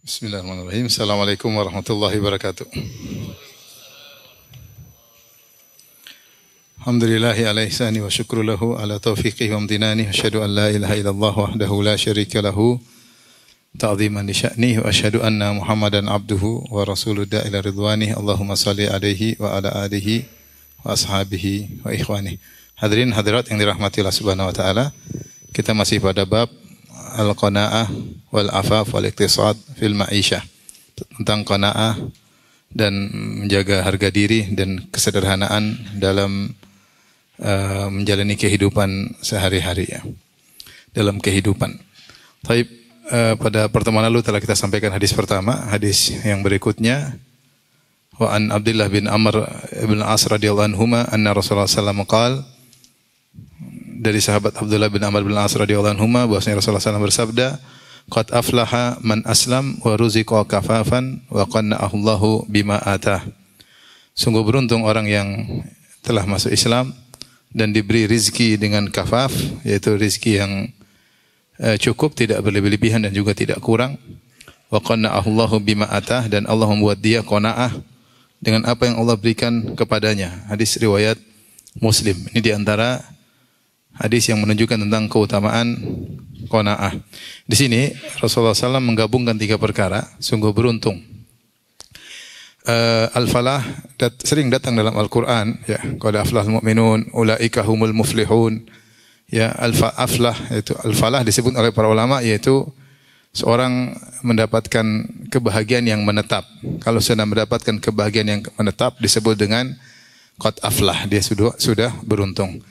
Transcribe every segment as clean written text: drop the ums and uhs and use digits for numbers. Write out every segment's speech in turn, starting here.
Bismillahirrahmanirrahim. Assalamualaikum warahmatullahi wabarakatuh. Alhamdulillahi ala ihsani wa syukru lahu ala taufiqihi wa amdinani. Asyhadu an la ilaha illallah wahdahu la syarika lahu ta'ziman li sya'nihi wa asyhadu anna Muhammadan abduhu wa rasuluhu ila ridwanihi. Allahumma salli alaihi wa ala alihi wa ashabihi wa ikhwani. Hadirin hadirat yang dirahmati Allah Subhanahu wa taala. Kita masih pada bab al-qanaah wal afaf wal iqtisad fil ma'isyah, tentang qanaah dan menjaga harga diri dan kesederhanaan dalam menjalani kehidupan sehari-hari ya. Dalam kehidupan. Taib, pada pertemuan lalu telah kita sampaikan hadis pertama, hadis yang berikutnya wa an Abdullah bin Amr bin As radhiyallahu anhuma anna Rasulullah sallallahu alaihi wasallam qala, dari sahabat Abdullah bin Amr bin As radhiyallahu anhuma bahwasanya Rasulullah SAW bersabda, qad aflaha man aslam wa ruziqa kafafan wa qanna'ahu Allahu bima atah. Sungguh beruntung orang yang telah masuk Islam dan diberi rizki dengan kafaf, yaitu rizki yang cukup, tidak berlebih-lebihan dan juga tidak kurang. Wa qanna'ahu Allahu bima atah, dan Allah membuat dia qanaah dengan apa yang Allah berikan kepadanya. Hadis riwayat Muslim. Ini di antara hadis yang menunjukkan tentang keutamaan qanaah. Di sini Rasulullah SAW menggabungkan tiga perkara. Sungguh beruntung. Al-falah sering datang dalam Al-Quran. Ya, qad aflahal mu'minun, ulaika humul muflihun. Ya, al-aflah itu al-falah disebut oleh para ulama, yaitu seorang mendapatkan kebahagiaan yang menetap. Kalau sudah mendapatkan kebahagiaan yang menetap disebut dengan qad aflah, dia sudah beruntung.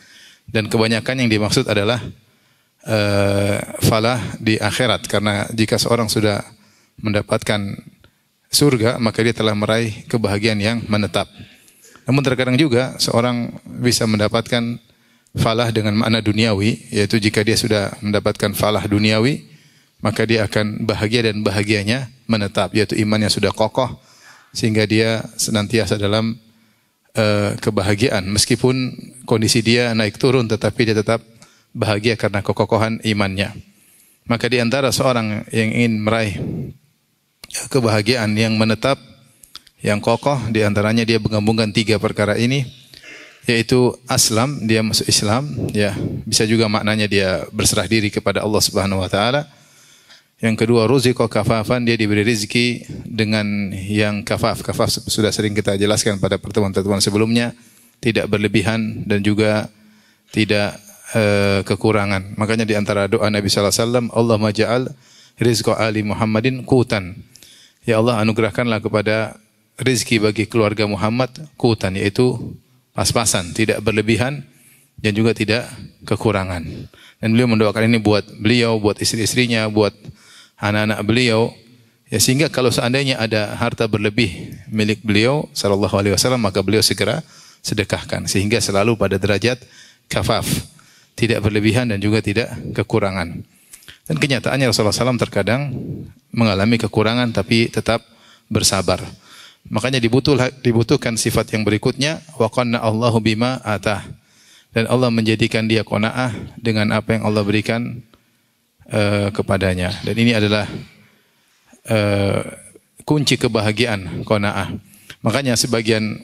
Dan kebanyakan yang dimaksud adalah falah di akhirat, karena jika seorang sudah mendapatkan surga maka dia telah meraih kebahagiaan yang menetap. Namun terkadang juga seorang bisa mendapatkan falah dengan makna duniawi, yaitu jika dia sudah mendapatkan falah duniawi maka dia akan bahagia dan bahagianya menetap, yaitu imannya sudah kokoh sehingga dia senantiasa dalam kebahagiaan, meskipun kondisi dia naik turun tetapi dia tetap bahagia karena kekokohan imannya. Maka di antara seorang yang ingin meraih kebahagiaan yang menetap, yang kokoh, di antaranya dia menggabungkan tiga perkara ini, yaitu aslam, dia masuk Islam, ya, bisa juga maknanya dia berserah diri kepada Allah Subhanahu wa taala. Yang kedua, ruziqa kafafan, dia diberi rezeki dengan yang kafaf. Kafaf sudah sering kita jelaskan pada pertemuan-pertemuan sebelumnya, tidak berlebihan dan juga tidak kekurangan. Makanya di antara doa Nabi sallallahu alaihi wasallam, Allahumma ja'al rizqa ali Muhammadin qutan. Ya Allah, anugerahkanlah kepada rezeki bagi keluarga Muhammad qutan, yaitu pas-pasan, tidak berlebihan dan juga tidak kekurangan. Dan beliau mendoakan ini buat beliau, buat istri-istrinya, buat anak-anak beliau, ya, sehingga kalau seandainya ada harta berlebih milik beliau sallallahu alaihi wasallam maka beliau segera sedekahkan, sehingga selalu pada derajat kafaf, tidak berlebihan dan juga tidak kekurangan. Dan kenyataannya Rasulullah SAW terkadang mengalami kekurangan tapi tetap bersabar. Makanya dibutuhkan sifat yang berikutnya, wa qanna Allahu bima atah, dan Allah menjadikan dia qanaah dengan apa yang Allah berikan kepadanya. Dan ini adalah kunci kebahagiaan qanaah. Makanya sebagian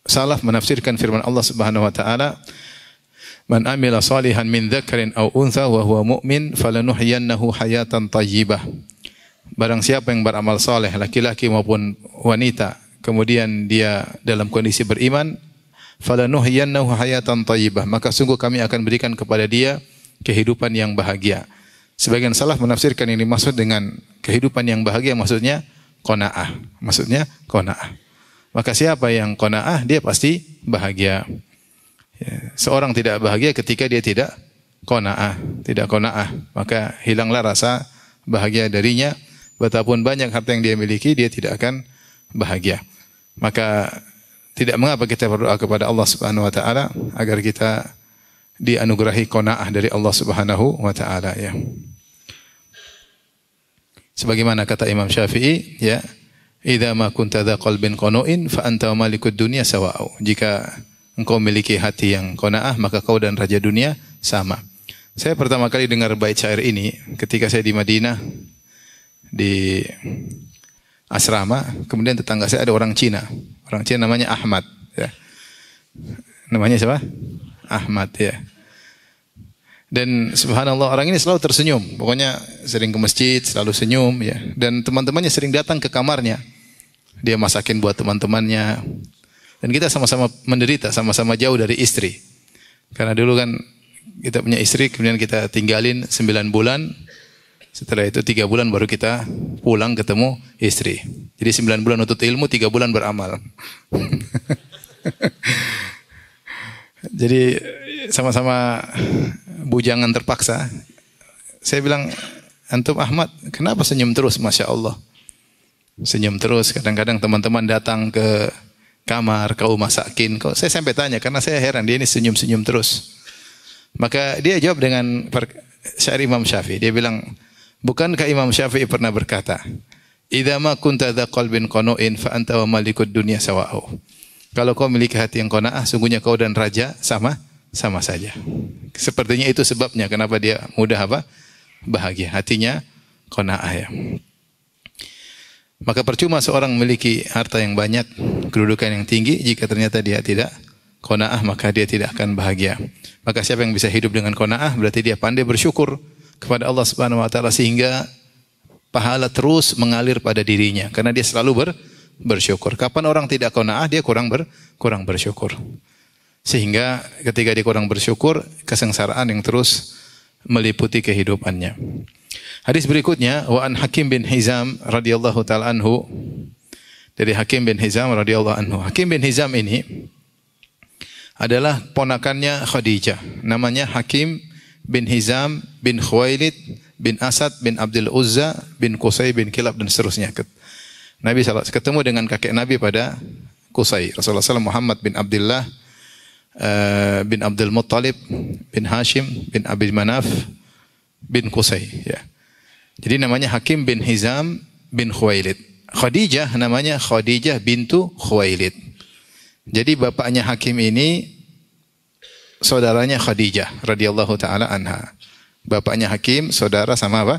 salaf menafsirkan firman Allah Subhanahu wa taala, man amila salihan min dzakarin aw untha wa huwa mu'min falanuhyiyannahu hayatan thayyibah. Barang siapa yang beramal saleh, laki-laki maupun wanita, kemudian dia dalam kondisi beriman, falanuhyiyannahu hayatan thayyibah, maka sungguh kami akan berikan kepada dia kehidupan yang bahagia. Sebagian salaf menafsirkan ini maksud dengan kehidupan yang bahagia maksudnya qanaah. Maksudnya qanaah. Maka siapa yang qanaah, dia pasti bahagia. Ya, seorang tidak bahagia ketika dia tidak qanaah, maka hilanglah rasa bahagia darinya. Betapun banyak harta yang dia miliki, dia tidak akan bahagia. Maka tidak mengapa kita berdoa kepada Allah Subhanahu wa taala agar kita dianugerahi qanaah dari Allah Subhanahu wa taala, ya. Sebagaimana kata Imam Syafi'i, ya, idza ma kunta dza qalbin qanu'in fa anta wa malikud dunya sawa'u. Jika engkau memiliki hati yang qanaah, maka kau dan raja dunia sama. Saya pertama kali dengar bait syair ini ketika saya di Madinah, di asrama, kemudian tetangga saya ada orang Cina. Orang Cina namanya Ahmad, ya. Namanya siapa? Ahmad, ya. Dan subhanallah orang ini selalu tersenyum. Pokoknya sering ke masjid, selalu senyum, ya. Dan teman-temannya sering datang ke kamarnya. Dia masakin buat teman-temannya. Dan kita sama-sama menderita, sama-sama jauh dari istri. Karena dulu kan kita punya istri, kemudian kita tinggalin 9 bulan. Setelah itu 3 bulan baru kita pulang ketemu istri. Jadi 9 bulan untuk ilmu, 3 bulan beramal. Jadi sama-sama bujangan terpaksa. Saya bilang, antum Ahmad, kenapa senyum terus? Masya Allah. Senyum terus. Kadang-kadang teman-teman datang ke kamar, kau masakin. Saya sampai tanya, karena saya heran, dia ini senyum-senyum terus. Maka dia jawab dengan syair Imam Syafi'i. Dia bilang, bukankah Imam Syafi'i pernah berkata, idza ma kunta dza qalbin qanu'in fa anta wa malikud dunya sawa'u. Kalau kau memiliki hati yang qanaah, sungguhnya kau dan raja sama saja. Sepertinya itu sebabnya kenapa dia mudah bahagia. Hatinya qanaah, ya. Maka percuma seorang memiliki harta yang banyak, kedudukan yang tinggi, jika ternyata dia tidak qanaah, maka dia tidak akan bahagia. Maka siapa yang bisa hidup dengan qanaah, berarti dia pandai bersyukur kepada Allah Subhanahu wa taala, sehingga pahala terus mengalir pada dirinya karena dia selalu bersyukur. Kapan orang tidak qanaah, dia kurang bersyukur. Sehingga ketika dia kurang bersyukur, kesengsaraan yang terus meliputi kehidupannya. Hadis berikutnya, wa an Hakim bin Hizam radhiyallahu taala anhu, dari Hakim bin Hizam radhiyallahu anhu. Hakim bin Hizam ini adalah ponakannya Khadijah. Namanya Hakim bin Hizam bin Khuwailid bin Asad bin Abdul Uzza bin Qusay bin Kilab dan seterusnya. Nabi SAW ketemu dengan kakek Nabi pada Qusay. Rasulullah SAW Muhammad bin Abdullah bin Abdul Muttalib bin Hashim bin Abi Manaf bin Qusay. Ya. Jadi namanya Hakim bin Hizam bin Khuwailid. Khadijah namanya Khadijah bintu Khuwailid. Jadi bapaknya Hakim ini saudaranya Khadijah radhiyallahu taala anha. Bapaknya Hakim saudara sama apa?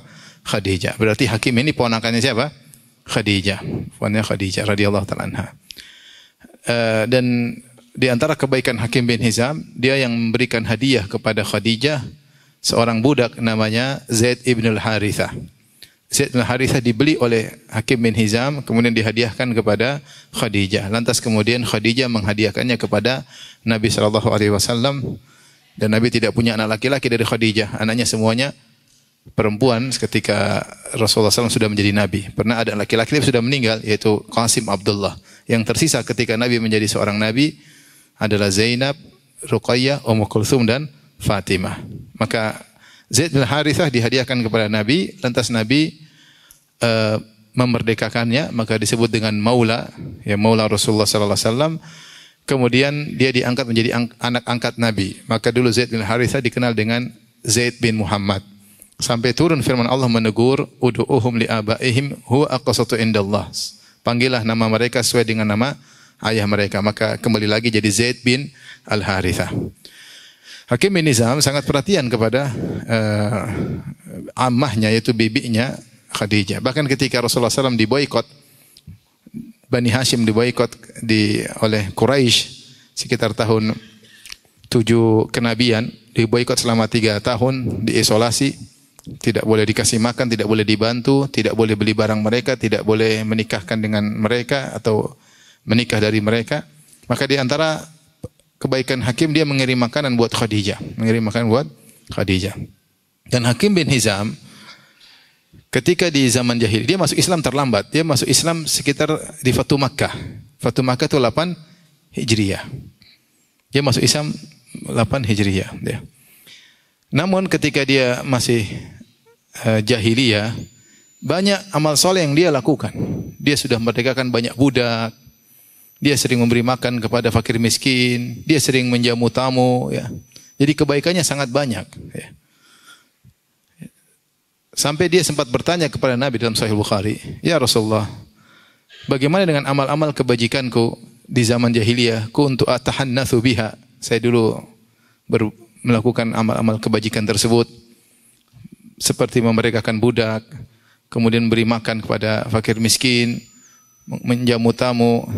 Khadijah. Berarti Hakim ini ponakannya siapa? Khadijah. Ponakannya Khadijah radhiyallahu taala anha. Dan di antara kebaikan Hakim bin Hizam, dia yang memberikan hadiah kepada Khadijah seorang budak namanya Zaid ibn al-Harithah. Zaid bin Harithah dibeli oleh Hakim bin Hizam, kemudian dihadiahkan kepada Khadijah. Lantas kemudian Khadijah menghadiahkannya kepada Nabi SAW. Dan Nabi tidak punya anak laki-laki dari Khadijah. Anaknya semuanya perempuan ketika Rasulullah SAW sudah menjadi Nabi. Pernah ada laki-laki yang sudah meninggal, yaitu Qasim Abdullah. Yang tersisa ketika Nabi menjadi seorang Nabi adalah Zainab, Ruqayyah, Ummu Kulthum, dan Fatimah. Maka Zaid bin Harithah dihadiahkan kepada Nabi, lantas Nabi memerdekakannya, maka disebut dengan Maula, ya Maula Rasulullah sallallahu alaihi wasallam. Kemudian dia diangkat menjadi anak angkat Nabi. Maka dulu Zaid bin Harithah dikenal dengan Zaid bin Muhammad. Sampai turun firman Allah menegur, ud'uhum li abaihim huwa aqsatu indallah. Panggillah nama mereka sesuai dengan nama ayah mereka. Maka kembali lagi jadi Zaid bin Al-Harithah. Hakim bin Hizam sangat perhatian kepada ammahnya, yaitu bibinya Khadijah. Bahkan ketika Rasulullah SAW diboikot, Bani Hashim diboikot oleh Quraisy sekitar tahun 7 kenabian, diboikot selama 3 tahun, diisolasi, tidak boleh dikasih makan, tidak boleh dibantu, tidak boleh beli barang mereka, tidak boleh menikahkan dengan mereka atau menikah dari mereka. Maka di antara kebaikan Hakim, dia mengirim makanan buat Khadijah, Dan Hakim bin Hizam ketika di zaman jahiliyah, dia masuk Islam terlambat. Dia masuk Islam sekitar di Fatu Makkah. Fatu Makkah itu 8 Hijriyah. Dia masuk Islam 8 Hijriyah. Dia. Namun ketika dia masih jahiliyah, banyak amal soleh yang dia lakukan. Dia sudah merdekakan banyak budak. Dia sering memberi makan kepada fakir miskin. Dia sering menjamu tamu. Ya. Jadi kebaikannya sangat banyak. Ya. Sampai dia sempat bertanya kepada Nabi dalam Sahih Bukhari, "Ya Rasulullah, bagaimana dengan amal-amal kebajikanku di zaman jahiliyah? Kuntu atahannatsu biha." Saya dulu melakukan amal-amal kebajikan tersebut, seperti memerdekakan budak, kemudian beri makan kepada fakir miskin, menjamu tamu,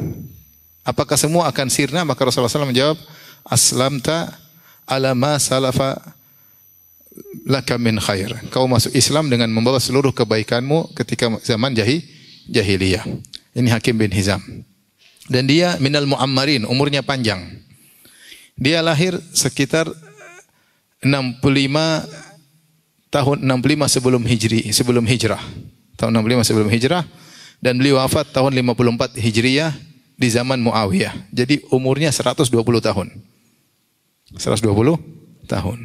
apakah semua akan sirna? Maka Rasulullah SAW menjawab, aslamta ala ma salafa laka min khair. Kau masuk Islam dengan membawa seluruh kebaikanmu ketika zaman jahiliyah. Ini Hakim bin Hizam. Dan dia minal muammarin, umurnya panjang. Dia lahir sekitar 65 sebelum hijrah. Tahun 65 sebelum hijrah, dan beliau wafat tahun 54 Hijriyah di zaman Muawiyah. Jadi umurnya 120 tahun. 120 tahun.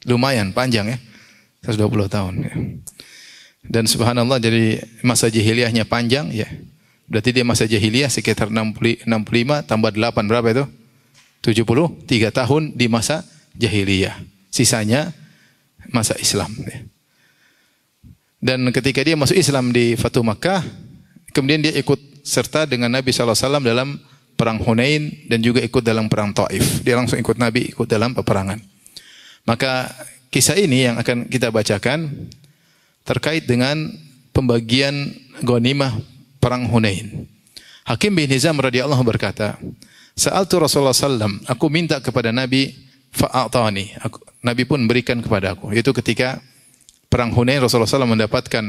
Lumayan panjang ya. 120 tahun ya. Dan subhanallah, jadi masa jahiliyahnya panjang ya. Berarti dia masa jahiliyah sekitar 65 tambah 8 berapa itu? 73 tahun di masa jahiliyah. Sisanya masa Islam ya. Dan ketika dia masuk Islam di Fatu Makkah, kemudian dia ikut serta dengan Nabi SAW dalam perang Hunain dan juga ikut dalam perang Taif. Dia langsung ikut Nabi, ikut dalam peperangan. Maka kisah ini yang akan kita bacakan terkait dengan pembagian ghanimah perang Hunain. Hakim bin Hizam radhiyallahu berkata, "Sa'altu Rasulullah sallam, aku minta kepada Nabi, fa'atani. Nabi pun berikan kepada aku." Yaitu ketika perang Hunain Rasulullah SAW mendapatkan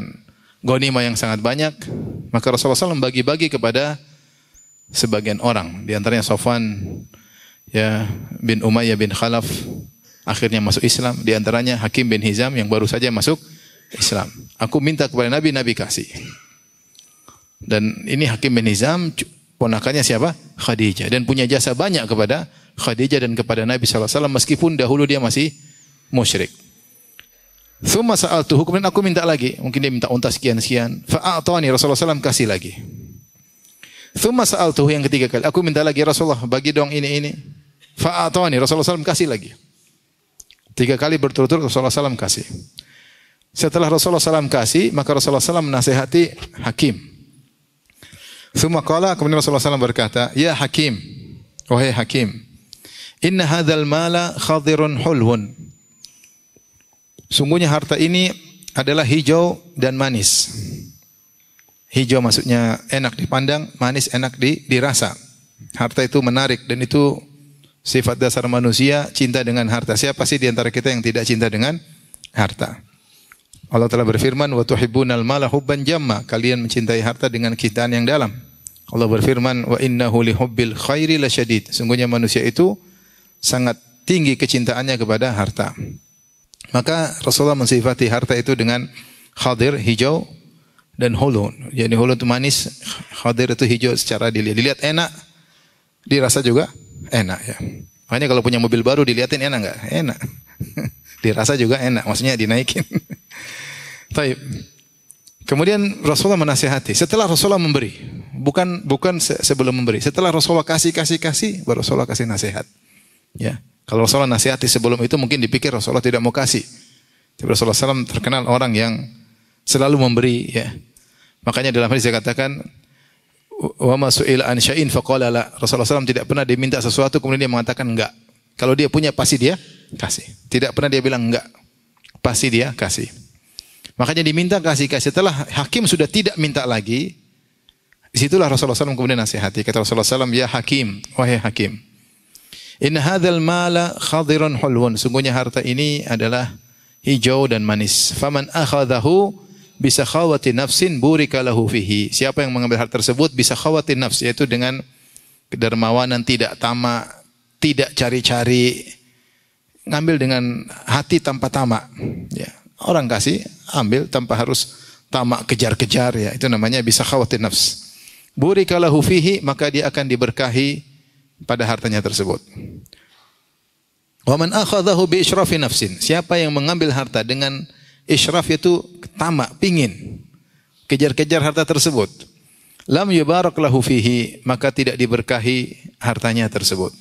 ghanimah yang sangat banyak, maka Rasulullah SAW bagi-bagi kepada sebagian orang. Di antaranya Safwan ya bin Umayyah bin Khalaf akhirnya masuk Islam. Di antaranya Hakim bin Hizam yang baru saja masuk Islam. Aku minta kepada Nabi, Nabi kasih. Dan ini Hakim bin Hizam ponakannya siapa? Khadijah, dan punya jasa banyak kepada Khadijah dan kepada Nabi SAW meskipun dahulu dia masih musyrik. Tsumma sa'altuhu, kemudian aku minta lagi. Mungkin dia minta unta sekian-sekian. Fa'atani, Rasulullah SAW kasih lagi. Tsumma sa'altuhu, yang ketiga kali. Aku minta lagi, Rasulullah bagi dong ini. Fa'atani, Rasulullah SAW kasih lagi. 3 kali berturut-turut Rasulullah SAW kasih. Setelah Rasulullah SAW kasih, maka Rasulullah SAW menasihati Hakim. Tsumma qala, kemudian Rasulullah SAW berkata, "Ya Hakim, wahai Hakim, inna hadzal mala khadirun hulwun." Sungguhnya harta ini adalah hijau dan manis. Hijau maksudnya enak dipandang, manis enak dirasa. Harta itu menarik dan itu sifat dasar manusia, cinta dengan harta. Siapa sih di antara kita yang tidak cinta dengan harta? Allah telah berfirman, "Wa tuhibbunal mala hubban jamma." Kalian mencintai harta dengan kecintaan yang dalam. Allah berfirman, "Wa innahu lihubbil khairi lasyadid." Sungguhnya manusia itu sangat tinggi kecintaannya kepada harta. Maka Rasulullah mensifati harta itu dengan khadir, hijau, dan hulun. Jadi hulun itu manis, khadir itu hijau secara dilihat. Dilihat enak, dirasa juga enak ya. Makanya kalau punya mobil baru dilihatin enak enggak? Enak. Dirasa juga enak, maksudnya dinaikin. Taib. Kemudian Rasulullah menasihati. Setelah Rasulullah memberi, bukan sebelum memberi. Setelah Rasulullah kasih, baru Rasulullah kasih nasihat. Ya. Kalau Rasulullah nasihati sebelum itu mungkin dipikir Rasulullah tidak mau kasih. Tapi Rasulullah SAW terkenal orang yang selalu memberi. Ya. Makanya dalam hadis saya katakan, "Wa ma su'ila an syai'in faqala la." Rasulullah SAW tidak pernah diminta sesuatu kemudian dia mengatakan enggak. Kalau dia punya pasti dia kasih. Tidak pernah dia bilang enggak. Pasti dia kasih. Makanya diminta kasih. Setelah Hakim sudah tidak minta lagi, disitulah Rasulullah SAW kemudian nasihati. Kata Rasulullah SAW, "Ya Hakim, wahai Hakim, inna hadzal mala khadirun hulwun." Sungguhnya harta ini adalah hijau dan manis. Faman akhadhahu bisakhawati nafsin burika lahu fihi. Siapa yang mengambil harta tersebut bisakhawati nafs, yaitu dengan kedermawanan, tidak tamak, tidak cari-cari, ngambil dengan hati tanpa tamak. Ya. Orang kasih, ambil tanpa harus tamak, kejar-kejar, ya. Itu namanya bisakhawati nafs. Burika lahu fihi, maka dia akan diberkahi pada hartanya tersebut. Wa man akhadhahu bi israfi nafsin. Siapa yang mengambil harta dengan israf, itu tamak, pingin, kejar-kejar harta tersebut, lam yubarak lahu fihi, maka tidak diberkahi hartanya tersebut.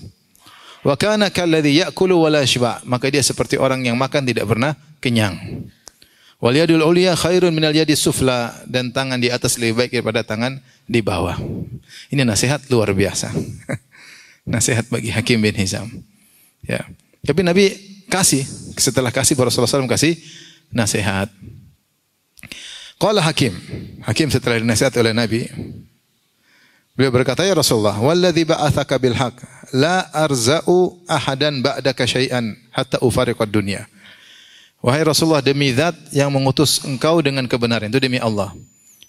Wa kana kalladhi ya'kulu wa la yashba, maka dia seperti orang yang makan tidak pernah kenyang. Wal yadul ulya khairun minal yadis sufla, dan tangan di atas lebih baik daripada tangan di bawah. Ini nasihat luar biasa. Nasihat bagi Hakim bin Hizam. Ya. Tapi Nabi kasih, setelah kasih baru Rasulullah SAW kasih nasihat. Qala Hakim setelah dinasihati oleh Nabi, Beliau berkata, ya Rasulullah, walladzi ba'atsaka bil haqq, la arza'u ahadan ba'daka syai'an hatta ufariqad dunya. Wahai Rasulullah, demi zat yang mengutus engkau dengan kebenaran, itu demi Allah.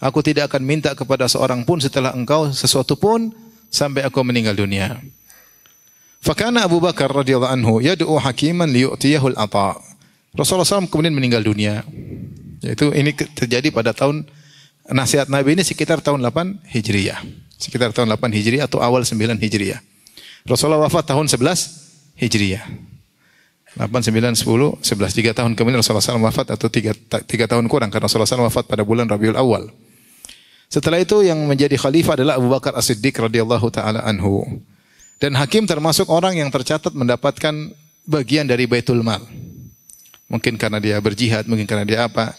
Aku tidak akan minta kepada seorang pun setelah engkau sesuatu pun sampai aku meninggal dunia. Fakana Abu Bakar radhiyallahu anhu yad'u hakiman liyu'tiyahu al-ata. Rasulullah SAW kemudian meninggal dunia. Yaitu ini terjadi pada tahun, nasihat Nabi ini sekitar tahun 8 Hijriah. Sekitar tahun 8 Hijriah atau awal 9 Hijriah. Rasulullah wafat tahun 11 Hijriah. 8, 9, 10, 11. 3 tahun kemudian Rasulullah SAW wafat atau 3 tahun kurang. Karena Rasulullah SAW wafat pada bulan Rabiul Awal. Setelah itu yang menjadi khalifah adalah Abu Bakar As-Siddiq radhiyallahu ta'ala anhu. Dan hakim termasuk orang yang tercatat mendapatkan bagian dari Baitul Mal. Mungkin karena dia berjihad, mungkin karena dia apa.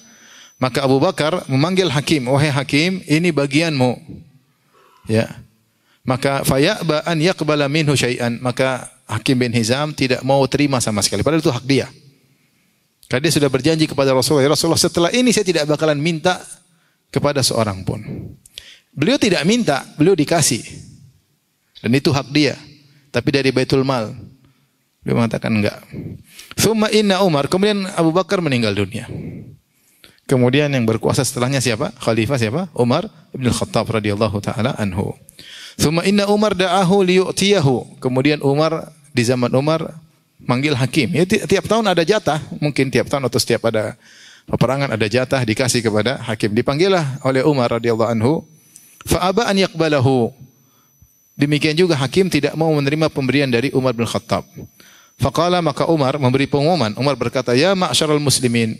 Maka Abu Bakar memanggil hakim, wahai hakim, ini bagianmu. Ya. Maka faya'ba an yaqbala minhu syai'an. Maka Hakim bin Hizam tidak mau terima sama sekali. Padahal itu hak dia. Karena dia sudah berjanji kepada Rasulullah, ya Rasulullah, setelah ini saya tidak bakalan minta kepada seorang pun. Beliau tidak minta, beliau dikasih. Dan itu hak dia. Tapi dari Baitul Mal. Beliau mengatakan enggak. Thumma inna Umar. Kemudian Abu Bakar meninggal dunia. Kemudian yang berkuasa setelahnya siapa? Khalifah siapa? Umar ibn Khattab radhiyallahu ta'ala anhu. Thumma inna Umar da'ahu liyu'tiyahu. Kemudian Umar, di zaman Umar, manggil hakim. Ya, tiap tahun ada jatah. Mungkin tiap tahun atau setiap ada peperangan ada jatah dikasih kepada hakim. Dipanggillah oleh Umar radhiyallahu anhu. Fa'aba an yaqbalahu. Demikian juga hakim tidak mau menerima pemberian dari Umar bin Khattab. Faqala, maka Umar memberi pengumuman. Umar berkata, ya ma'syaral muslimin.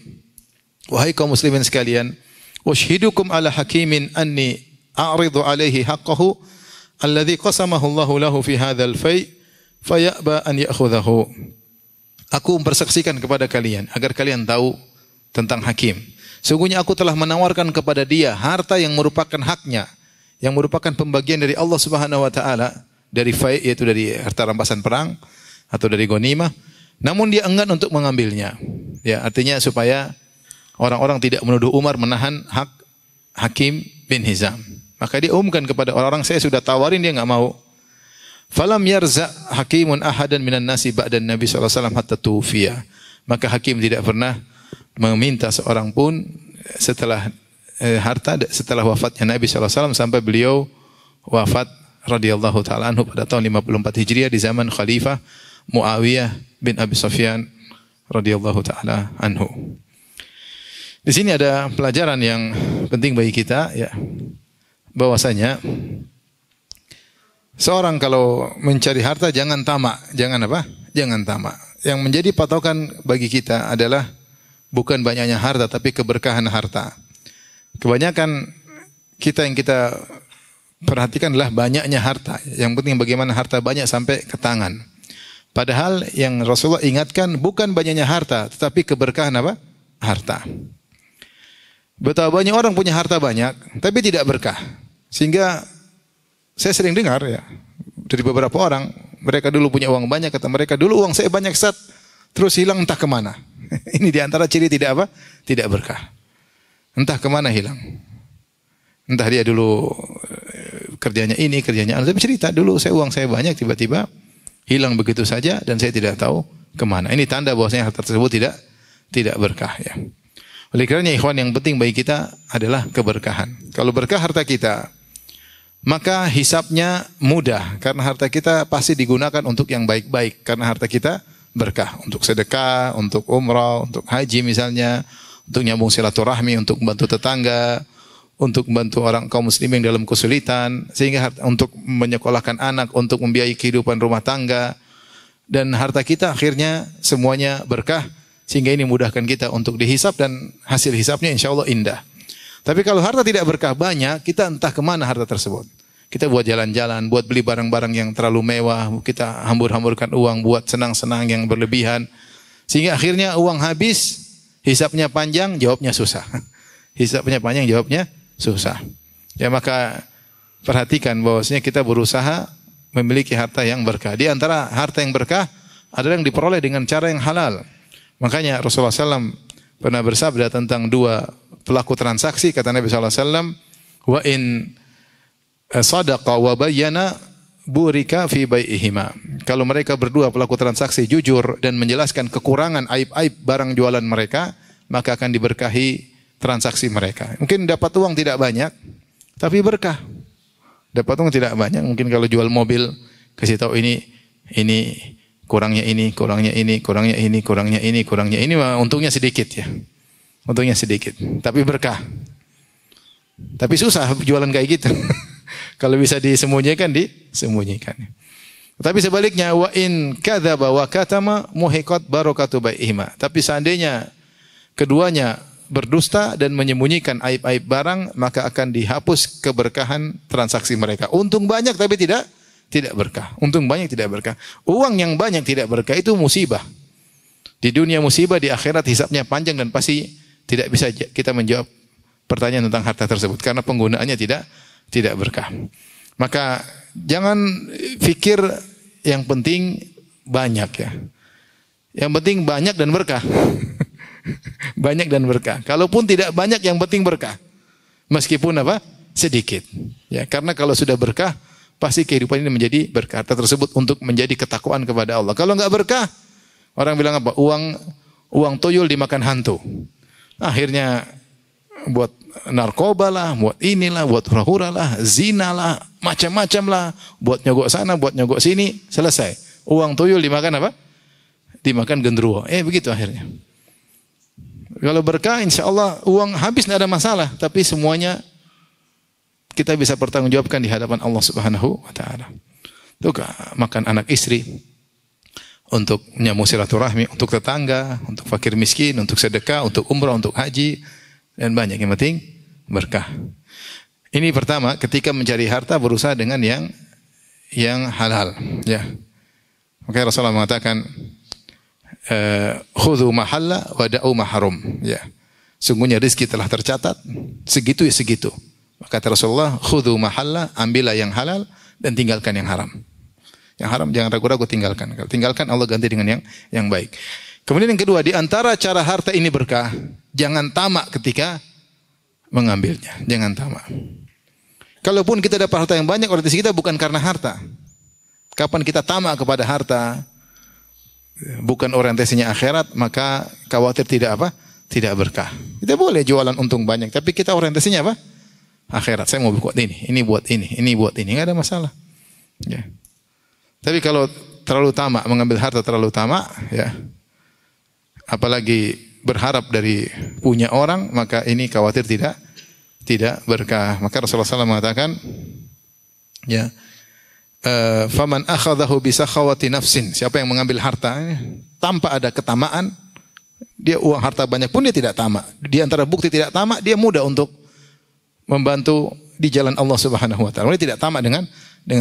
Wahai kaum muslimin sekalian. Ushidukum ala hakimin anni a'ridu alaihi haqqahu alladhi qasamahu Allahu lahu fi hadzal fai' fayaba an ya'khudhahu. Aku mempersaksikan kepada kalian agar kalian tahu tentang hakim. Sungguhnya aku telah menawarkan kepada dia harta yang merupakan haknya, yang merupakan pembagian dari Allah Subhanahu wa taala dari fai', yaitu dari harta rampasan perang atau dari ghanimah, namun dia enggan untuk mengambilnya. Ya, artinya supaya orang-orang tidak menuduh Umar menahan hak Hakim bin Hizam. Maka dia umumkan kepada orang-orang, saya sudah tawarin, dia enggak mau. Falam yarza hakimun ahadan minan nasi ba'dan Nabi sallallahu alaihi wasallam hatta tufiya. Maka hakim tidak pernah meminta seorang pun setelah harta setelah wafatnya Nabi sallallahu alaihi wasallam sampai beliau wafat radhiyallahu taala anhu pada tahun 54 Hijriah di zaman Khalifah Muawiyah bin Abi Sufyan radhiyallahu taala anhu. Di sini ada pelajaran yang penting bagi kita, ya. Bahwasanya seorang kalau mencari harta jangan tamak, jangan apa? Jangan tamak. Yang menjadi patokan bagi kita adalah bukan banyaknya harta tapi keberkahan harta. Kebanyakan kita yang kita perhatikan adalah banyaknya harta. Yang penting bagaimana harta banyak sampai ke tangan. Padahal yang Rasulullah ingatkan bukan banyaknya harta tetapi keberkahan apa? Harta. Betapa banyak orang punya harta banyak tapi tidak berkah. Sehingga saya sering dengar ya dari beberapa orang, mereka dulu punya uang banyak, kata mereka, dulu uang saya banyak Ustaz, terus hilang entah kemana. Ini diantara ciri tidak apa? Tidak berkah. Entah kemana hilang. Entah dia dulu kerjanya ini, kerjanya anu. Tapi cerita dulu uang saya banyak, tiba-tiba hilang begitu saja dan saya tidak tahu kemana. Ini tanda bahwasanya harta tersebut tidak berkah. Ya. Oleh kerana ikhwan, yang penting bagi kita adalah keberkahan. Kalau berkah harta kita, maka hisapnya mudah. Karena harta kita pasti digunakan untuk yang baik-baik. Karena harta kita berkah. Untuk sedekah, untuk umrah, untuk haji misalnya. Untuk nyambung silaturahmi, untuk membantu tetangga. Untuk membantu orang kaum muslimin dalam kesulitan. Sehingga untuk menyekolahkan anak, untuk membiayai kehidupan rumah tangga. Dan harta kita akhirnya semuanya berkah. Sehingga ini mudahkan kita untuk dihisap dan hasil hisapnya insya Allah indah. Tapi kalau harta tidak berkah banyak, kita entah kemana harta tersebut. Kita buat jalan-jalan, buat beli barang-barang yang terlalu mewah, kita hambur-hamburkan uang, buat senang-senang yang berlebihan. Sehingga akhirnya uang habis, hisapnya panjang, jawabnya susah. Hisapnya panjang, jawabnya susah. Ya maka perhatikan bahwasanya kita berusaha memiliki harta yang berkah. Di antara harta yang berkah adalah yang diperoleh dengan cara yang halal. Makanya Rasulullah SAW pernah bersabda tentang dua pelaku transaksi, kata Nabi SAW, wa in sadaqa wa bayyana burika fi bai'ihima. Kalau mereka berdua pelaku transaksi jujur dan menjelaskan kekurangan aib-aib barang jualan mereka, maka akan diberkahi transaksi mereka. Mungkin dapat uang tidak banyak, tapi berkah. Dapat uang tidak banyak, mungkin kalau jual mobil kasih tahu ini kurangnya ini, kurangnya ini, kurangnya ini, kurangnya ini, kurangnya ini, untungnya sedikit ya. Untungnya sedikit, tapi berkah. Tapi susah jualan kayak gitu. Kalau bisa disembunyikan, disembunyikan. Tapi sebaliknya, wa in kadzaba wa katama muhiqat barakatu bai'ihima. Tapi seandainya keduanya berdusta dan menyembunyikan aib-aib barang, maka akan dihapus keberkahan transaksi mereka. Untung banyak tapi tidak berkah. Untung banyak tidak berkah. Uang yang banyak tidak berkah itu musibah. Di dunia musibah, di akhirat hisabnya panjang dan pasti tidak bisa kita menjawab pertanyaan tentang harta tersebut karena penggunaannya tidak berkah. Maka jangan pikir yang penting banyak ya. Yang penting banyak dan berkah. Banyak dan berkah. Kalaupun tidak banyak yang penting berkah. Meskipun apa? Sedikit. Ya, karena kalau sudah berkah pasti kehidupan ini menjadi berkah. Harta tersebut untuk menjadi ketakwaan kepada Allah. Kalau enggak berkah, orang bilang apa? Uang tuyul dimakan hantu. Akhirnya buat narkoba lah, buat inilah, buat hura-hura lah, zina lah, macam-macam lah, buat nyogok sana, buat nyogok sini, selesai. Uang tuyul dimakan apa? Dimakan genderuwo. Begitu akhirnya. Kalau berkah, insya Allah uang habis tidak ada masalah, tapi semuanya kita bisa pertanggungjawabkan di hadapan Allah Subhanahu wa taala. Untuk makan anak istri, untuk menyambung silaturahmi, untuk tetangga, untuk fakir miskin, untuk sedekah, untuk umrah, untuk haji, dan banyak. Yang penting berkah. Ini pertama, ketika mencari harta berusaha dengan yang halal. Ya. Maka Rasulullah mengatakan, khudhu mahalla wa da'u mahrum. Ya. Sungguhnya rezeki telah tercatat, segitu ya segitu. Maka Rasulullah, khudhu mahalla, ambillah yang halal dan tinggalkan yang haram. Yang haram jangan ragu-ragu tinggalkan. Kalau tinggalkan Allah ganti dengan yang baik. Kemudian yang kedua, di antara cara harta ini berkah, jangan tamak ketika mengambilnya. Jangan tamak. Kalaupun kita dapat harta yang banyak, orientasi kita bukan karena harta. Kapan kita tamak kepada harta, bukan orientasinya akhirat, maka khawatir tidak apa? Tidak berkah. Kita boleh jualan untung banyak, tapi kita orientasinya apa? Akhirat. Saya mau buat ini buat ini buat ini, enggak ada masalah. Ya. Tapi kalau terlalu tamak, mengambil harta terlalu tamak, ya, apalagi berharap dari punya orang, maka ini khawatir tidak berkah. Maka Rasulullah SAW mengatakan, ya, faman akhadahu bisakhawati nafsin, siapa yang mengambil harta tanpa ada ketamaan, dia uang harta banyak pun dia tidak tamak. Di antara bukti tidak tamak, dia mudah untuk membantu di jalan Allah Subhanahu wa taala. Dia tidak tamak dengan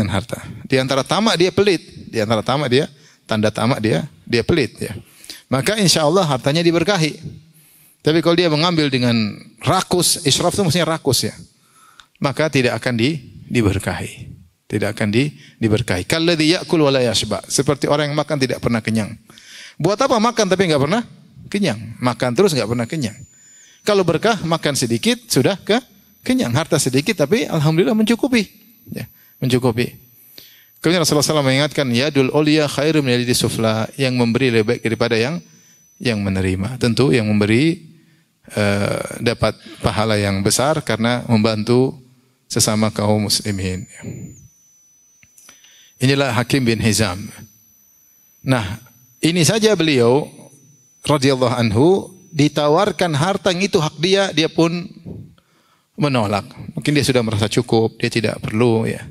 harta. Di antara tamak dia pelit. Di antara tamak dia, tanda tamak dia pelit ya. Maka insya Allah hartanya diberkahi. Tapi kalau dia mengambil dengan rakus, israf itu maksudnya rakus ya. Maka tidak akan diberkahi. Tidak akan diberkahi. Kalladzi ya'kul wa la yashba. Seperti orang yang makan tidak pernah kenyang. Buat apa makan tapi enggak pernah kenyang? Makan terus enggak pernah kenyang. Kalau berkah makan sedikit sudah kenyang. Harta sedikit tapi alhamdulillah mencukupi. Ya. Mencukupi. Kemudian Rasulullah SAW mengingatkan, yadul ulya khairum min yadis sufla, yang memberi lebih baik daripada yang menerima. Tentu yang memberi dapat pahala yang besar karena membantu sesama kaum muslimin. Inilah Hakim bin Hizam. Nah, ini saja beliau radhiyallahu anhu ditawarkan harta yang itu hak dia, dia pun menolak. Mungkin dia sudah merasa cukup, dia tidak perlu ya.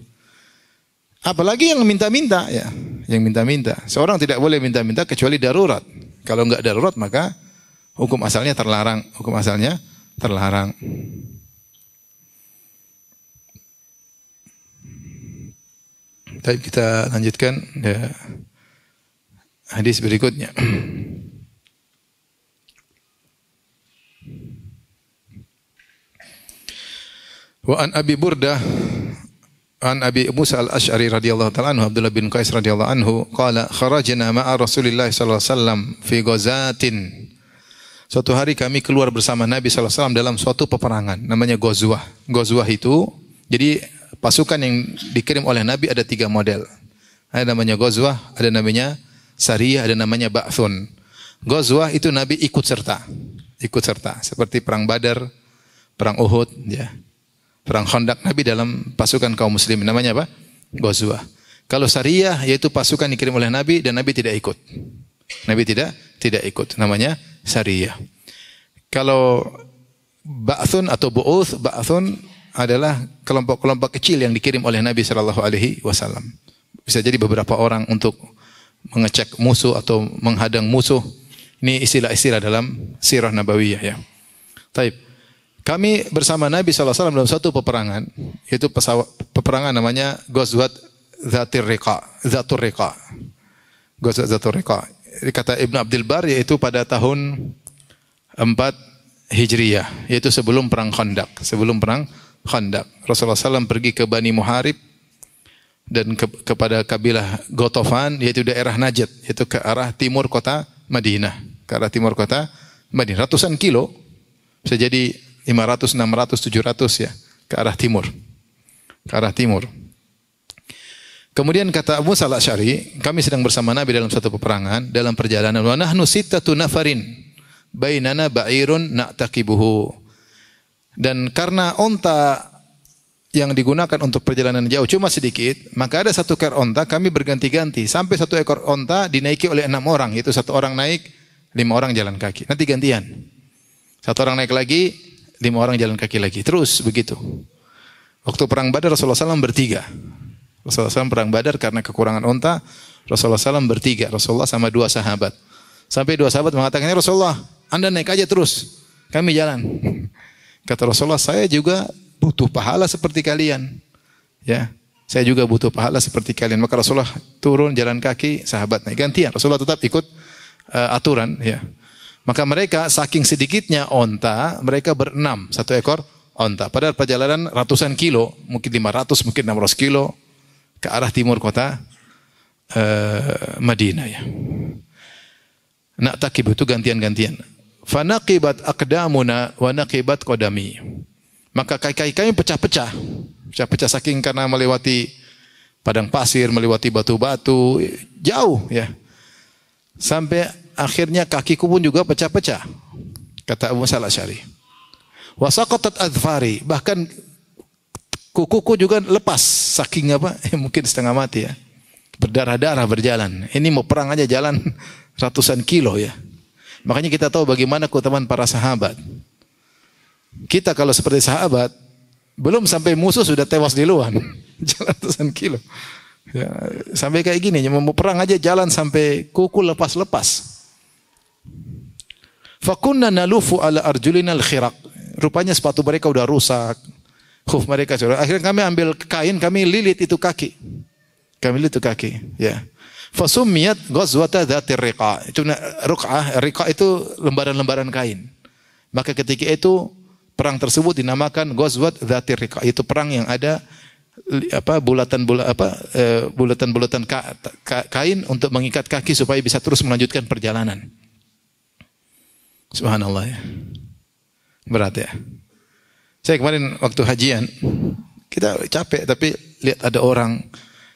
Apalagi yang minta-minta ya, yang minta-minta. Seorang tidak boleh minta-minta kecuali darurat. Kalau enggak darurat maka hukum asalnya terlarang. Hukum asalnya terlarang. Baik, kita lanjutkan ya, hadis berikutnya. Wa an Abi Burdah an Abi Musa al-Asy'ari radhiyallahu ta'ala anhu, Abdullah bin Qais radhiyallahu anhu, qala kharajna ma'a Rasulillah sallallahu alaihi wasallam fi ghazatin. Suatu hari kami keluar bersama Nabi sallallahu alaihi wasallam dalam suatu peperangan namanya Ghazwah. Ghazwah itu jadi pasukan yang dikirim oleh Nabi ada 3 model. Ada namanya Ghazwah, ada namanya Sariyah, ada namanya Ba'thun. Ghazwah itu Nabi ikut serta. Ikut serta. Seperti perang Badar, perang Uhud, ya. Perang Khandaq, Nabi dalam pasukan kaum muslimin. Namanya apa? Ghazwah. Kalau Sariyah yaitu pasukan dikirim oleh Nabi dan Nabi tidak ikut. Nabi tidak ikut. Namanya Sariyah. Kalau Ba'thun atau Bu'uth, Ba'thun adalah kelompok-kelompok kecil yang dikirim oleh Nabi sallallahu alaihi wasallam. Bisa jadi beberapa orang untuk mengecek musuh atau menghadang musuh. Ini istilah-istilah dalam sirah nabawiyah, ya. Taib. Kami bersama Nabi sallallahu alaihi wasallam dalam satu peperangan, yaitu peperangan namanya Ghazwat Zatur Riqa. Ghazwat Zatur Riqa. Kata Ibnu Abdul Bar yaitu pada tahun 4 Hijriyah, yaitu sebelum perang Khandaq. Sebelum perang Khandaq, Rasulullah SAW pergi ke Bani Muharib dan kepada kabilah Ghatafan, yaitu daerah Najd, yaitu ke arah timur kota Madinah. Ke arah timur kota Madinah, ratusan kilo, bisa jadi 500, 600, 700 ya, ke arah timur. Ke arah timur. Kemudian kata Abu Musa al-Asy'ari, kami sedang bersama Nabi dalam satu peperangan, dalam perjalanan, wa nahnu sittatu nafarin bainana ba'irun na'taqibuhu. Dan karena onta yang digunakan untuk perjalanan jauh cuma sedikit, maka ada satu ekor onta kami berganti-ganti sampai satu ekor onta dinaiki oleh 6 orang, yaitu 1 orang naik, 5 orang jalan kaki. Nanti gantian. 1 orang naik lagi, 5 orang jalan kaki lagi. Terus begitu. Waktu perang Badar Rasulullah SAW bertiga. Rasulullah SAW perang Badar karena kekurangan onta, Rasulullah SAW bertiga. Rasulullah sama 2 sahabat. Sampai 2 sahabat mengatakan, "Ya Rasulullah, Anda naik aja terus, kami jalan." Kata Rasulullah, "Saya juga butuh pahala seperti kalian." Ya, saya juga butuh pahala seperti kalian. Maka Rasulullah turun jalan kaki, sahabat naik gantian. Rasulullah tetap ikut aturan, ya. Maka mereka saking sedikitnya onta, mereka berenam, 1 ekor onta. Padahal perjalanan ratusan kilo, mungkin 500, mungkin 600 kilo ke arah timur kota Madinah, ya. Na'taqib itu gantian-gantian. Fanaqibat aqdamuna wa naqibat qadami. Maka kaki kami pecah-pecah. Pecah-pecah saking karena melewati padang pasir, melewati batu-batu, jauh, ya. Sampai akhirnya kakiku pun juga pecah-pecah. Kata Abu Musa al-Asy'ari. Wa saqatat adfari, bahkan kukuku juga lepas saking apa? Mungkin setengah mati, ya. Berdarah-darah berjalan. Ini mau perang aja jalan ratusan kilo, ya. Makanya kita tahu bagaimana keutamaan para sahabat. Kita kalau seperti sahabat, belum sampai musuh sudah tewas di luar. Jalan ratusan kilo. Ya, sampai kayak gini, mau perang aja jalan sampai kuku lepas-lepas. Fakunna nalufu ala arjulina al-khiraq. Rupanya sepatu mereka udah rusak. Khuf mereka sudah. Akhirnya kami ambil kain, kami lilit itu kaki. Kami lilit itu kaki, ya. Fasumiyat ghazwata dzatir riqa. Itu ruq'ah, riqa itu lembaran-lembaran kain. Maka ketika itu perang tersebut dinamakan ghazwat dzatir riqa. Itu perang yang ada bulatan-bulatan kain untuk mengikat kaki supaya bisa terus melanjutkan perjalanan. Subhanallah, ya. Berat, ya. Saya kemarin waktu hajian, kita capek tapi lihat ada orang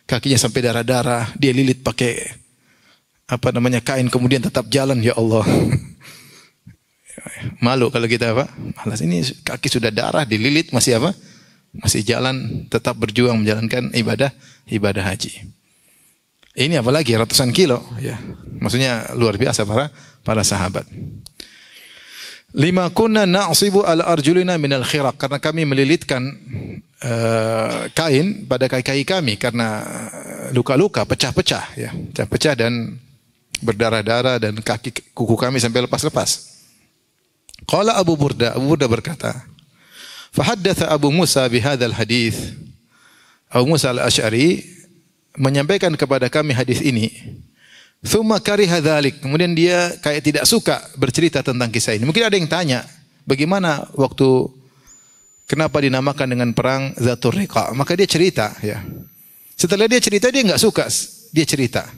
kakinya sampai darah-darah, dia lilit pakai kain, kemudian tetap jalan, ya Allah. Malu kalau kita malas, ini kaki sudah darah, dililit masih masih jalan, tetap berjuang menjalankan ibadah haji. Ini apalagi ratusan kilo, ya. Maksudnya luar biasa para sahabat. Lima kunna na'sibu ala arjulina minal khiraq, karena kami melilitkan kain pada kaki kami karena luka-luka, pecah-pecah, ya, pecah-pecah dan berdarah-darah dan kuku kami sampai lepas-lepas. Qala Abu Burda berkata, fahaddatha Abu Musa bihadzal hadits. Abu Musa al-Asy'ari menyampaikan kepada kami hadis ini. Tsumma kariha dzalik. Kemudian dia kayak tidak suka bercerita tentang kisah ini. Mungkin ada yang tanya, bagaimana kenapa dinamakan dengan perang Zatur Riqa? Maka dia cerita, ya. Setelah dia cerita, dia enggak suka, dia cerita.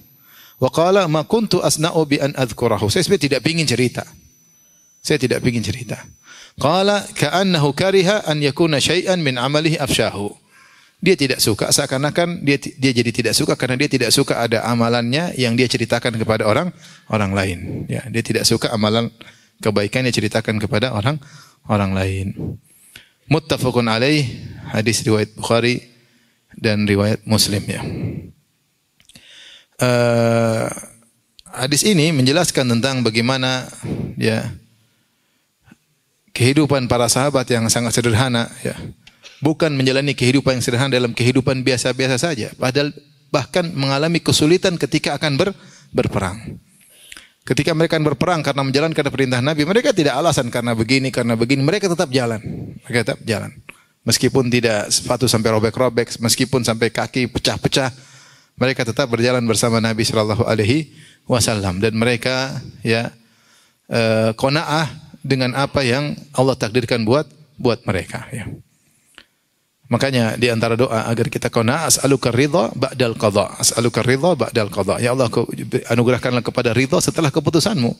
Wa qala ma kuntu asna'u bi an adhkurahu. Saya sebenarnya tidak ingin cerita. Saya tidak ingin cerita. Qala ka'annahu kariha an yakuna syai'an min amalihi afshahu. dia tidak suka, seakan-akan dia jadi tidak suka karena dia tidak suka ada amalannya yang dia ceritakan kepada orang lain. Ya, dia tidak suka amalan kebaikan yang ceritakan kepada orang lain. Muttafaqun alaih, hadis riwayat Bukhari dan riwayat Muslim ya. Hadis ini menjelaskan tentang bagaimana ya kehidupan para sahabat yang sangat sederhana ya. Bukan menjalani kehidupan yang sederhana dalam kehidupan biasa-biasa saja. Padahal bahkan mengalami kesulitan ketika akan berperang. Ketika mereka akan berperang karena menjalankan perintah Nabi, mereka tidak alasan karena begini, mereka tetap jalan. Mereka tetap jalan. Meskipun tidak sepatu sampai robek-robek, meskipun sampai kaki pecah-pecah, mereka tetap berjalan bersama Nabi sallallahu alaihi wasallam dan mereka ya qanaah dengan apa yang Allah takdirkan buat mereka ya. Makanya di antara doa agar kita qanaah, as'aluka ridha ba'dal qadha. As'aluka ridha ba'dal qadha. Ya Allah, anugerahkanlah kepada ridha setelah keputusanmu.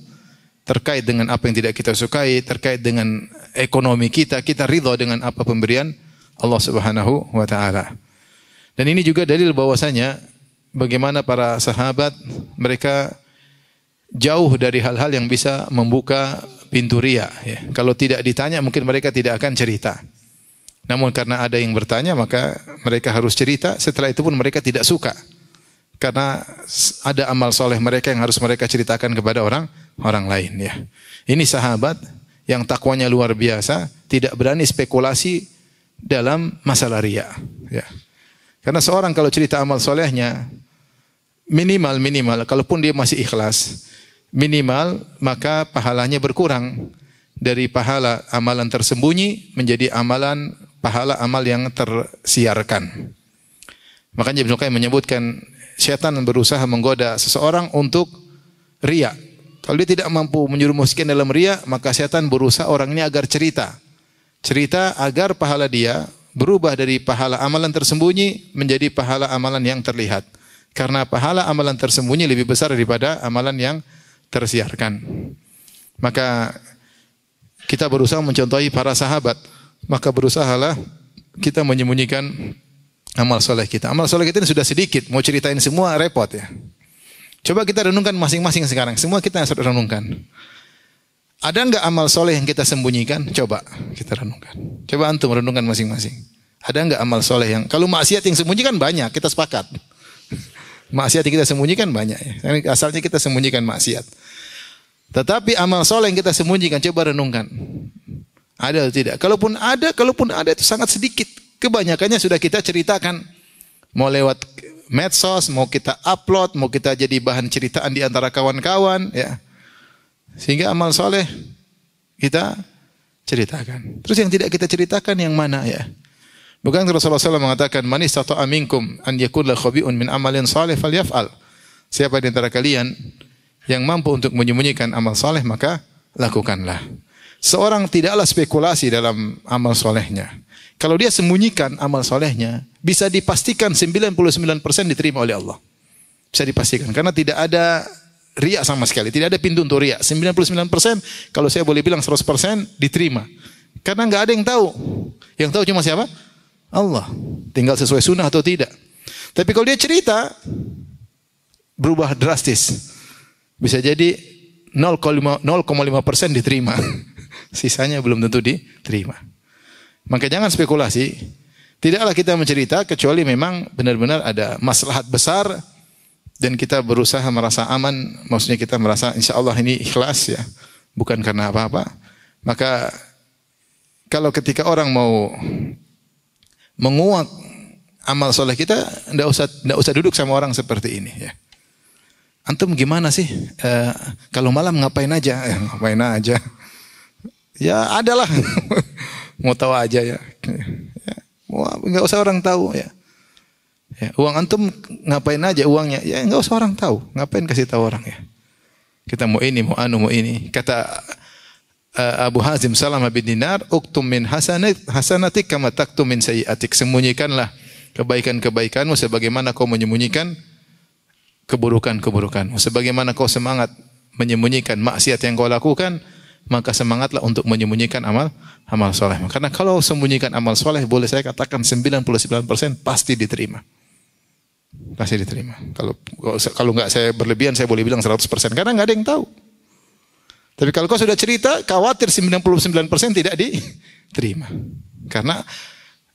Terkait dengan apa yang tidak kita sukai, terkait dengan ekonomi kita ridha dengan apa pemberian Allah Subhanahu wa taala. Dan ini juga dalil bahwasanya bagaimana para sahabat mereka jauh dari hal-hal yang bisa membuka pintu riya ya. Kalau tidak ditanya mungkin mereka tidak akan cerita. Namun karena ada yang bertanya maka mereka harus cerita. Setelah itu pun mereka tidak suka. Karena ada amal soleh mereka yang harus mereka ceritakan kepada orang lain ya. Ini sahabat yang takwanya luar biasa, tidak berani spekulasi dalam masalah riya ya. Karena seorang kalau cerita amal solehnya minimal kalaupun dia masih ikhlas, minimal maka pahalanya berkurang dari pahala amalan tersembunyi menjadi pahala amal yang tersiarkan. Makanya Ibnu Qayyim menyebutkan syaitan berusaha menggoda seseorang untuk riya. Kalau dia tidak mampu menjerumuskan dalam riya, maka syaitan berusaha orang ini agar cerita agar pahala dia berubah dari pahala amalan tersembunyi menjadi pahala amalan yang terlihat. Karena pahala amalan tersembunyi lebih besar daripada amalan yang tersiarkan. Maka kita berusaha mencontohi para sahabat. Maka berusahalah kita menyembunyikan amal soleh kita. Amal soleh kita ini sudah sedikit. Mau ceritain semua repot ya. Coba kita renungkan masing-masing sekarang. Semua kita harus renungkan. Ada enggak amal soleh yang kita sembunyikan? Coba kita renungkan. Coba antum renungkan masing-masing. Ada enggak amal soleh yang, kalau maksiat yang sembunyikan banyak, kita sepakat. Maksiat yang kita sembunyikan banyak ya. Asalnya kita sembunyikan maksiat. Tetapi amal soleh yang kita sembunyikan, coba renungkan. Ada atau tidak? Kalaupun ada itu sangat sedikit. Kebanyakannya sudah kita ceritakan. Mau lewat medsos, mau kita upload, mau kita jadi bahan ceritaan di antara kawan-kawan ya. Sehingga amal soleh kita ceritakan. Terus yang tidak kita ceritakan yang mana ya? Bukan Rasulullah SAW mengatakan, "Man istata'a minkum an yakun la khabi'un min amalin salih falyaf'al." Siapa di antara kalian yang mampu untuk menyembunyikan amal soleh, maka lakukanlah. Seorang tidaklah spekulasi dalam amal solehnya. Kalau dia sembunyikan amal solehnya, bisa dipastikan 99% diterima oleh Allah. Bisa dipastikan. Karena tidak ada riya sama sekali. Tidak ada pintu untuk riya. 99%, kalau saya boleh bilang 100% diterima. Karena nggak ada yang tahu. Yang tahu cuma siapa? Allah. Tinggal sesuai sunnah atau tidak. Tapi kalau dia cerita, berubah drastis. Bisa jadi 0,5% diterima. Sisanya belum tentu diterima. Maka jangan spekulasi. Tidaklah kita mencerita kecuali memang benar-benar ada maslahat besar dan kita berusaha merasa aman. Maksudnya kita merasa insya Allah ini ikhlas ya, bukan karena apa-apa. Maka kalau ketika orang mau menguak amal soleh kita, tidak usah duduk sama orang seperti ini ya. Antum gimana sih? Kalau malam ngapain aja? Ngapain aja? Ya adalah mau tahu aja ya. Enggak usah orang tahu ya. Uang antum ngapain aja uangnya? Ya enggak usah orang tahu. Ngapain kasih tahu orang ya? Kita mau ini, mau anu, mau ini. Kata Abu Hazim Salamah bin Dinar, "Uktum min hasanatik kama taktum min sayyi'atik." Sembunyikanlah kebaikan-kebaikanmu sebagaimana kau menyembunyikan keburukan-keburukanmu. Sebagaimana kau semangat menyembunyikan maksiat yang kau lakukan, maka semangatlah untuk menyembunyikan amal soleh. Karena kalau sembunyikan amal soleh, boleh saya katakan 99% pasti diterima. Pasti diterima. Kalau nggak saya berlebihan, saya boleh bilang 100%. Karena nggak ada yang tahu. Tapi kalau kau sudah cerita, khawatir 99% tidak diterima. Karena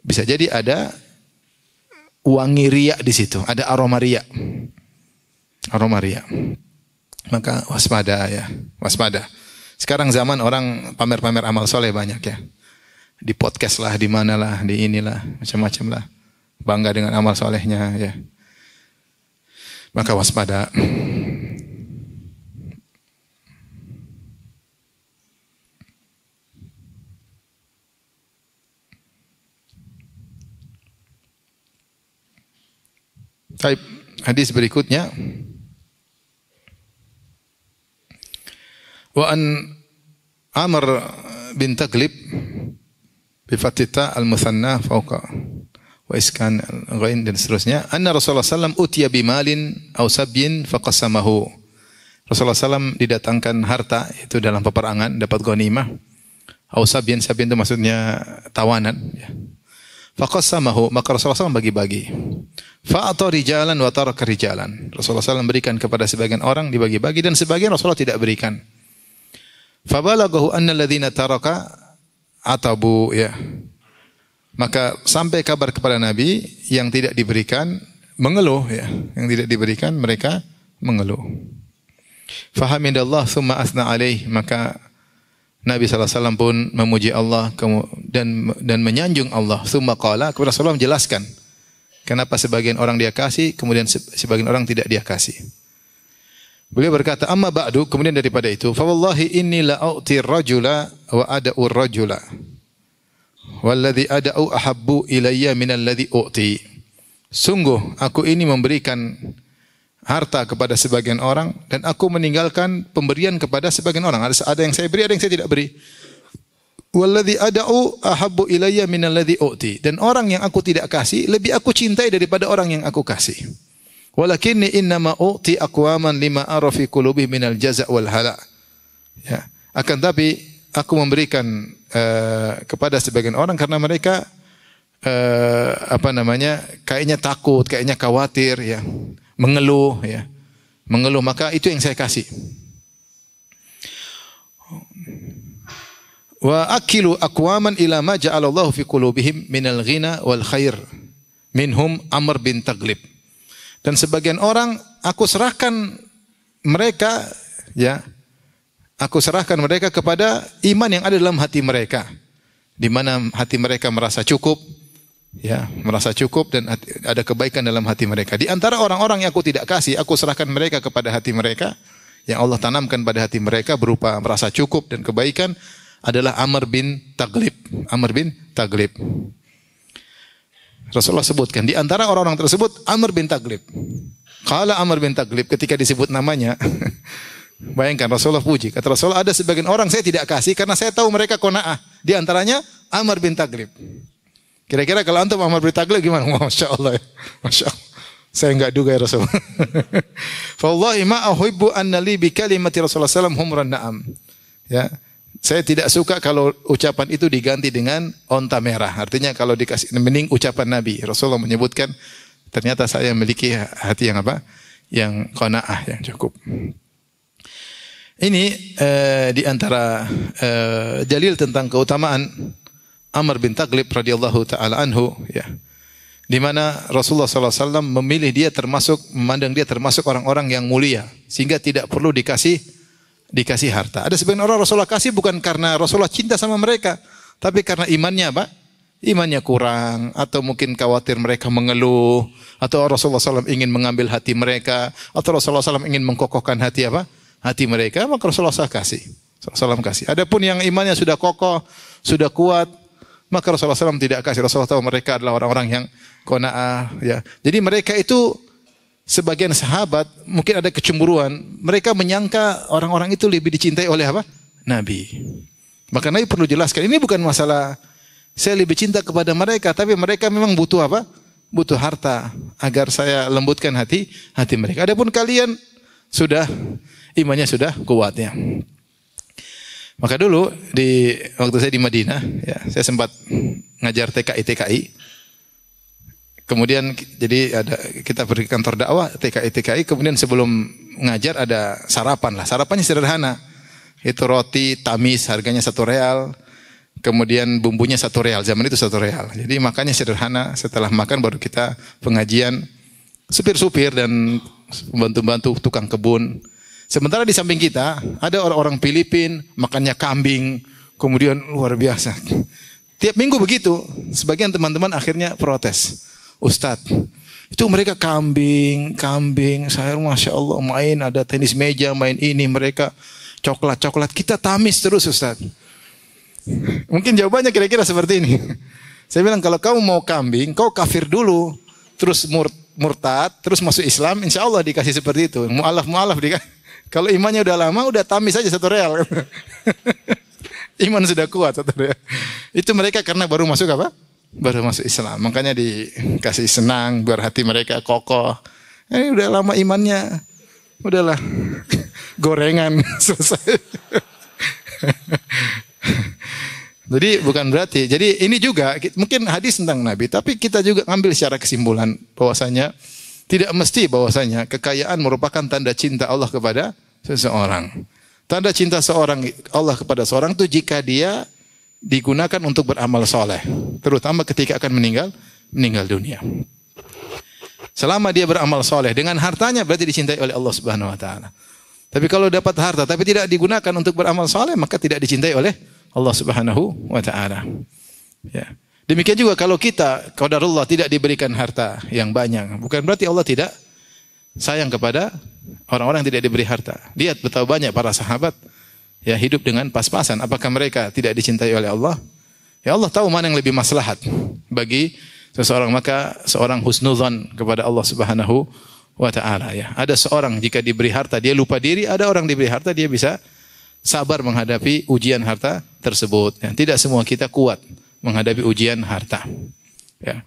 bisa jadi ada wangi riya di situ, ada aroma riya. Aroma riya. Maka waspada ya, waspada. Sekarang zaman orang pamer-pamer amal soleh banyak ya. Di podcast lah, di mana lah, di inilah, macam-macam lah. Bangga dengan amal solehnya ya. Maka waspada. Baik, hadis berikutnya. Wa an Amr bin Taglib bi fathita al-muthanna fawqa wa iskan al-ghain dan seterusnya. Anna Rasulullah sallam utiya bi malin aw sabyin faqassamahu. Rasulullah sallam didatangkan harta itu dalam peperangan, dapat ghanimah. Aw sabyin itu maksudnya tawanan ya. Faqassamahu, maka Rasulullah sallam bagi-bagi. Fa'ata rijalan wa taraka rijalan. Rasulullah sallam berikan kepada sebagian orang, dibagi-bagi, dan sebagian Rasulullah tidak berikan. Fabalaghahu anna alladhina taraka atabu ya. Maka sampai kabar kepada Nabi yang tidak diberikan mengeluh ya. Yang tidak diberikan mereka mengeluh. Fahamidallah thumma asna alaih, maka Nabi SAW pun memuji Allah dan menyanjung Allah. Thumma qala, kepada Rasulullah menjelaskan kenapa sebagian orang dia kasih, kemudian sebagian orang tidak dia kasih. Beliau berkata, amma ba'du, kemudian daripada itu, fa wallahi inni la a'ti ar-rajula wa ada'u ar-rajula. Walladhi ada'u ahabbu ilayya min alladhi u'ti. Sungguh aku ini memberikan harta kepada sebagian orang dan aku meninggalkan pemberian kepada sebagian orang. Ada yang saya beri, ada yang saya tidak beri. Walladhi ada'u ahabbu ilayya min alladhi u'ti. Dan orang yang aku tidak kasih lebih aku cintai daripada orang yang aku kasih. Walakinni innama u'ti aqwaman lima ara fi qulubihim minal jaza' wal hala. Ya, akan tapi aku memberikan kepada sebagian orang karena mereka kayaknya takut, kayaknya khawatir ya, mengeluh ya. Mengeluh, maka itu yang saya kasih. Wa akilu aqwaman ila ma ja'alallahu fi qulubihim minal ghina wal khair. Minhum Amr bin Taglib. Dan sebagian orang aku serahkan mereka ya, aku serahkan mereka kepada iman yang ada dalam hati mereka, di mana hati mereka merasa cukup ya, merasa cukup dan ada kebaikan dalam hati mereka. Di antara orang-orang yang aku tidak kasih, aku serahkan mereka kepada hati mereka yang Allah tanamkan pada hati mereka berupa merasa cukup dan kebaikan adalah Amr bin Taglib. Amr bin Taglib. Rasulullah sebutkan di antara orang-orang tersebut Amr bin Taglib. Qala Amr bin Taglib, ketika disebut namanya bayangkan Rasulullah puji. Kata Rasulullah, ada sebagian orang saya tidak kasih karena saya tahu mereka qanaah. Di antaranya Amr bin Taglib. Kira-kira kalau antum Amr bin Taglib gimana? Masya Allah ya. Masya Allah. Saya enggak duga ya Rasulullah. Fa wallahi ma uhibbu anna li bi kalimati Rasulullah sallallahu alaihi wasallam humran na'am. Ya. Saya tidak suka kalau ucapan itu diganti dengan onta merah. Artinya kalau dikasih mending ucapan Nabi. Rasulullah menyebutkan ternyata saya memiliki hati yang apa? Yang qanaah, yang cukup. Ini di antara dalil tentang keutamaan Amr bin Taglib radhiyallahu taala anhu ya. Di mana Rasulullah sallallahu alaihi wasallam memilih dia memandang dia termasuk orang-orang yang mulia sehingga tidak perlu dikasih harta. Ada sebagian orang Rasulullah kasih bukan karena Rasulullah cinta sama mereka, tapi karena imannya apa? Imannya kurang, atau mungkin khawatir mereka mengeluh, atau Rasulullah SAW ingin mengambil hati mereka, atau Rasulullah SAW ingin mengkokohkan hati apa? Hati mereka, maka Rasulullah SAW kasih. Rasulullah kasih. Adapun yang imannya sudah kokoh, sudah kuat, maka Rasulullah SAW tidak kasih. Rasulullah tahu mereka adalah orang-orang yang qanaah. Ya. Jadi mereka itu sebagian sahabat mungkin ada kecemburuan. Mereka menyangka orang-orang itu lebih dicintai oleh apa? Nabi. Maka Nabi perlu jelaskan. Ini bukan masalah saya lebih cinta kepada mereka, tapi mereka memang butuh apa? Butuh harta agar saya lembutkan hati mereka. Adapun kalian sudah imannya sudah kuat ya. Maka dulu waktu saya di Madinah, ya, saya sempat ngajar TKI. Kemudian jadi kita pergi ke kantor dakwah TKI. Kemudian sebelum ngajar ada sarapan lah. Sarapannya sederhana. Itu roti tamis harganya 1 real. Kemudian bumbunya 1 real. Zaman itu 1 real. Jadi makannya sederhana. Setelah makan baru kita pengajian. Supir-supir dan pembantu-pembantu tukang kebun. Sementara di samping kita ada orang-orang Filipina makannya kambing, kemudian luar biasa. Tiap minggu begitu. Sebagian teman-teman akhirnya protes. Ustadz, itu mereka kambing. Saya Masya Allah main, ada tenis meja, main ini. Mereka coklat. Kita tamis terus Ustadz. Mungkin jawabannya kira-kira seperti ini. Saya bilang kalau kamu mau kambing, kau kafir dulu. Terus murtad, terus masuk Islam, insya Allah dikasih seperti itu. Mu'alaf dikasih. Kalau imannya udah lama, udah tamis saja 1 real. Iman sudah kuat 1 real. Itu mereka karena baru masuk apa? Baru masuk Islam. Makanya dikasih senang, biar hati mereka kokoh. Ini udah lama imannya. Udahlah. Gorengan. Selesai. Jadi bukan berarti. Jadi ini juga mungkin hadis tentang Nabi. Tapi kita juga ambil secara kesimpulan. Bahwasanya tidak mesti bahwasanya kekayaan merupakan tanda cinta Allah kepada seseorang. Tanda cinta Allah kepada seorang itu jika dia digunakan untuk beramal soleh, terutama ketika akan meninggal dunia. Selama dia beramal soleh dengan hartanya berarti dicintai oleh Allah Subhanahu Wa Taala. Tapi kalau dapat harta tapi tidak digunakan untuk beramal soleh maka tidak dicintai oleh Allah Subhanahu Wa Taala. Ya. Demikian juga kalau kita qadarullah tidak diberikan harta yang banyak, bukan berarti Allah tidak sayang kepada orang-orang yang tidak diberi harta. Lihat betapa banyak para sahabat ya hidup dengan pas-pasan. Apakah mereka tidak dicintai oleh Allah? Ya Allah tahu mana yang lebih maslahat bagi seseorang, maka seorang husnudzon kepada Allah Subhanahu Wa Taala ya. Ada seorang jika diberi harta dia lupa diri, ada orang diberi harta dia bisa sabar menghadapi ujian harta tersebut. Ya. Tidak semua kita kuat menghadapi ujian harta. Ya.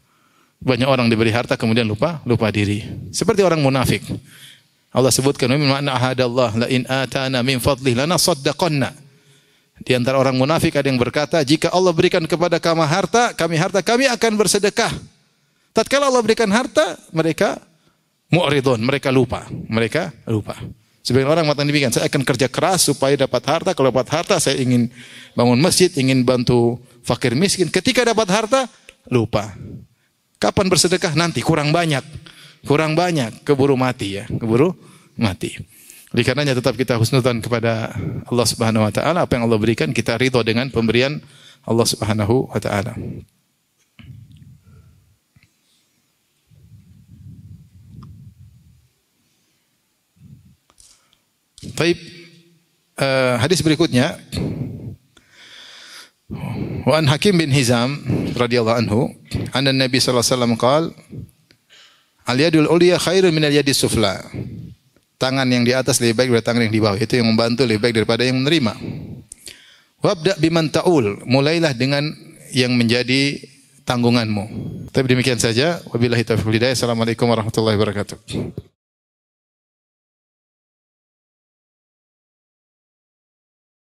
Banyak orang diberi harta kemudian lupa diri. Seperti orang munafik. Allah sebutkan, "Mimma ahadallah la in atana min fadlih lanasaddaqanna." Di antara orang munafik ada yang berkata, jika Allah berikan kepada kami harta, kami akan bersedekah. Tatkala Allah berikan harta, mereka mu'ridun, mereka lupa. Sebagian orang mengatakan demikian, saya akan kerja keras supaya dapat harta. Kalau dapat harta, saya ingin bangun masjid, ingin bantu fakir miskin. Ketika dapat harta, lupa. Kapan bersedekah? Nanti, kurang banyak. Keburu mati. Oleh karenanya tetap kita husnudzan kepada Allah Subhanahu Wa Taala. Apa yang Allah berikan, kita ridho dengan pemberian Allah Subhanahu Wa Taala. Baik, hadis berikutnya. Wa an Hakim bin Hizam radhiyallahu anhu, anna Nabi sallallahu alaihi wasallam qala, al-yadul ulya khairun min al-yadis sufla. Tangan yang di atas lebih baik daripada tangan yang di bawah. Itu yang membantu lebih baik daripada yang menerima. Wabda biman ta'ul. Mulailah dengan yang menjadi tanggunganmu. Tapi demikian saja. Wabillahi taufiq wal hidayah. Assalamualaikum warahmatullahi wabarakatuh.